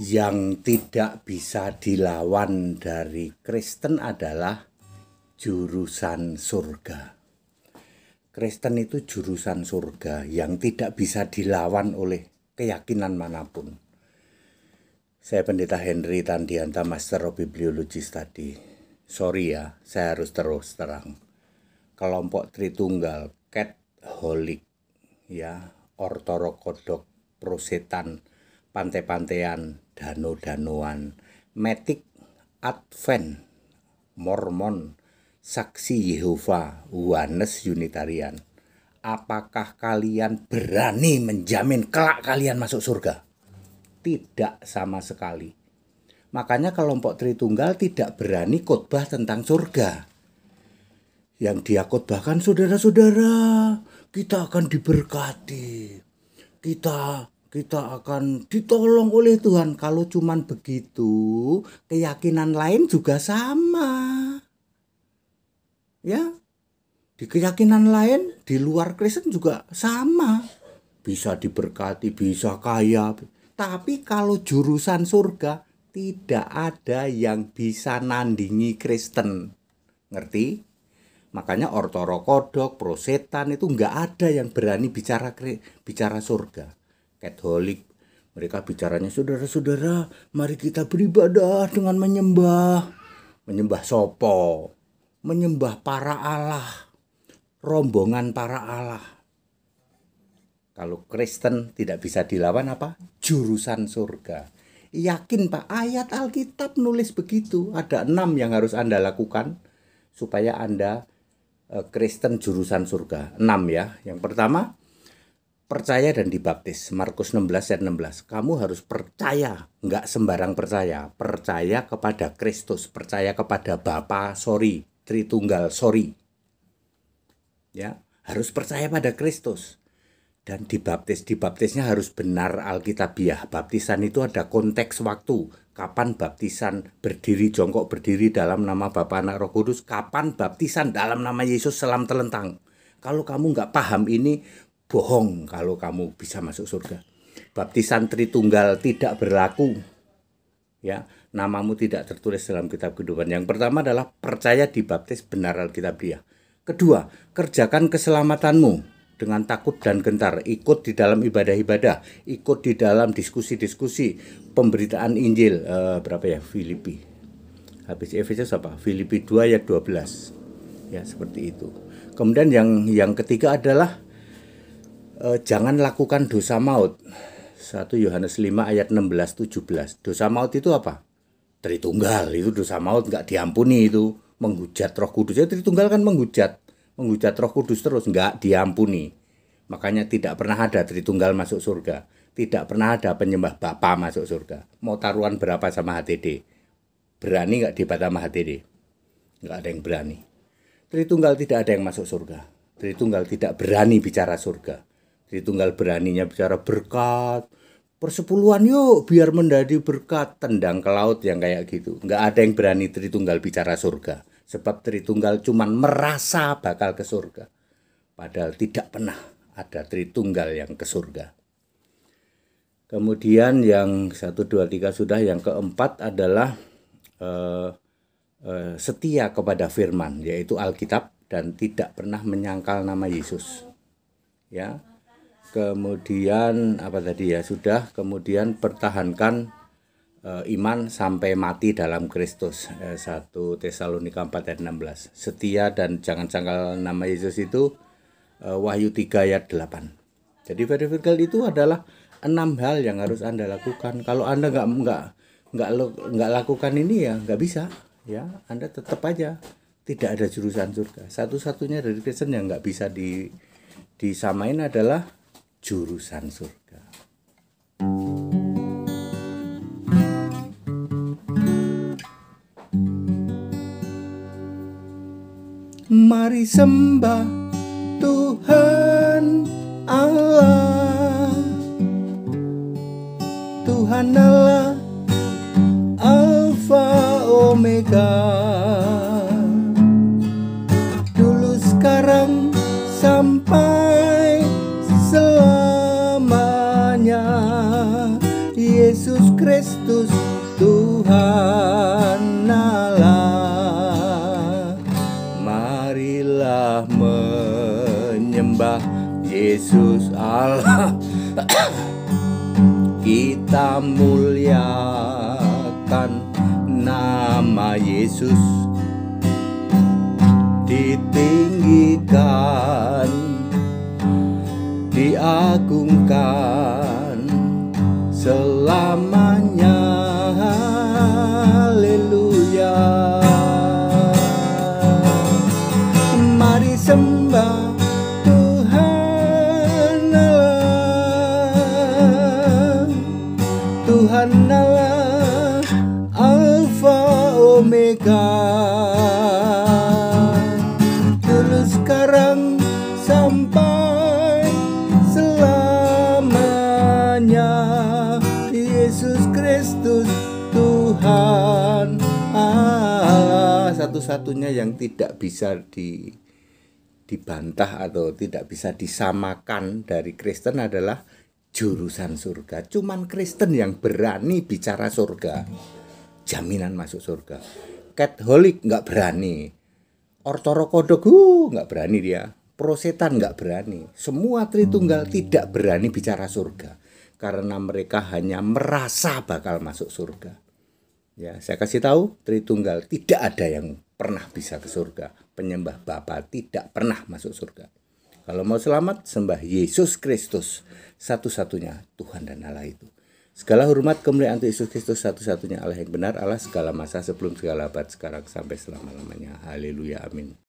Yang tidak bisa dilawan dari Kristen adalah jurusan surga. Kristen itu jurusan surga yang tidak bisa dilawan oleh keyakinan manapun. Saya Pendeta Henry Tandianta, Master of Bibliology Study. Sorry ya, saya harus terus terang. Kelompok Tritunggal, Catholic, ya, Ortodoks, Prosetan, Pantai-pantaian, Dano-danoan, Metik, Advent, Mormon, Saksi Yehova, Oneness Unitarian. Apakah kalian berani menjamin kelak kalian masuk surga? Tidak sama sekali. Makanya kelompok Tritunggal tidak berani khotbah tentang surga. Yang dia khotbahkan, saudara-saudara, kita akan diberkati. Kita akan ditolong oleh Tuhan. Kalau cuman begitu, keyakinan lain juga sama. Ya, di keyakinan lain di luar Kristen juga sama. Bisa diberkati, bisa kaya. Tapi kalau jurusan surga, tidak ada yang bisa nandingi Kristen. Ngerti? Makanya Ortodoks, Prosetan itu nggak ada yang berani bicara surga. Katolik, mereka bicaranya, saudara-saudara, mari kita beribadah dengan menyembah sopo, menyembah para Allah, rombongan para Allah. Kalau Kristen tidak bisa dilawan apa? Jurusan surga. Yakin Pak, ayat Alkitab nulis begitu. Ada 6 yang harus Anda lakukan supaya Anda Kristen jurusan surga. 6 ya. Yang pertama, percaya dan dibaptis. Markus 16 ayat 16. Kamu harus percaya, nggak sembarang percaya. Percaya kepada Kristus, percaya kepada Bapa, Tritunggal, ya, harus percaya pada Kristus. Dan dibaptisnya harus benar alkitabiah. Baptisan itu ada konteks waktu. Kapan baptisan berdiri jongkok berdiri dalam nama Bapa, Anak, Roh Kudus. Kapan baptisan dalam nama Yesus selam telentang. Kalau kamu nggak paham ini, bohong kalau kamu bisa masuk surga. Baptisan Tritunggal tidak berlaku. Ya, namamu tidak tertulis dalam kitab kehidupan. Yang pertama adalah percaya dibaptis benar alkitabiah. Kedua, kerjakan keselamatanmu dengan takut dan gentar, ikut di dalam ibadah-ibadah, ikut di dalam diskusi-diskusi, pemberitaan Injil, Filipi. Habis Efesus apa? Filipi 2 ayat 12. Ya, seperti itu. Kemudian yang ketiga adalah jangan lakukan dosa maut. 1 Yohanes 5 ayat 16-17. Dosa maut itu apa? Tritunggal, itu dosa maut nggak diampuni itu. Menghujat Roh Kudus. Ya, Tritunggal kan menghujat Roh Kudus terus, nggak diampuni. Makanya tidak pernah ada Tritunggal masuk surga. Tidak pernah ada penyembah Bapa masuk surga. Mau taruhan berapa sama HTD? Berani nggak debat sama HTD? Nggak ada yang berani. Tritunggal tidak ada yang masuk surga. Tritunggal tidak berani bicara surga. Tritunggal beraninya bicara berkat, persepuluhan yuk biar menjadi berkat, tendang ke laut yang kayak gitu. Nggak ada yang berani Tritunggal bicara surga. Sebab Tritunggal cuman merasa bakal ke surga. Padahal tidak pernah ada Tritunggal yang ke surga. Kemudian yang 1, 2, 3 sudah. Yang keempat adalah setia kepada firman, yaitu Alkitab, dan tidak pernah menyangkal nama Yesus. Ya. Kemudian apa tadi ya sudah. Kemudian pertahankan iman sampai mati dalam Kristus. 1 Tesalonika 4 ayat 16. Setia dan jangan sangkal nama Yesus itu Wahyu 3 ayat 8. Jadi vertikal itu adalah 6 hal yang harus Anda lakukan. Kalau Anda nggak lakukan ini ya nggak bisa. Ya, Anda tetap aja tidak ada jurusan surga. Satu-satunya dari Kristen yang nggak bisa disamain adalah jurusan surga. Mari sembah Tuhan Allah, Tuhan Allah, Alfa Omega, dulu sekarang sampai selamanya. Yesus Kristus Kristus Tuhan Allah. Marilah menyembah Yesus Allah. Kita muliakan nama Yesus, ditinggikan, diagungkan selamanya. Haleluya. Mari sembah Tuhan Allah, Tuhan Allah, Alfa Omega, dulu sekarang sampai selamanya. Yesus Kristus Tuhan Allah. Satu-satunya yang tidak bisa dibantah atau tidak bisa disamakan dari Kristen adalah jurusan surga. Cuman Kristen yang berani bicara surga, jaminan masuk surga. Katolik nggak berani, Ortodoks nggak berani dia, Prosetan nggak berani. Semua Tritunggal tidak berani bicara surga karena mereka hanya merasa bakal masuk surga. Ya, saya kasih tahu, Tritunggal tidak ada yang pernah bisa ke surga. Penyembah Bapa tidak pernah masuk surga. Kalau mau selamat, sembah Yesus Kristus, satu-satunya Tuhan dan Allah itu. Segala hormat kemuliaan untuk Yesus Kristus, satu-satunya Allah yang benar, Allah segala masa, sebelum segala abad, sekarang sampai selama-lamanya. Haleluya, amin.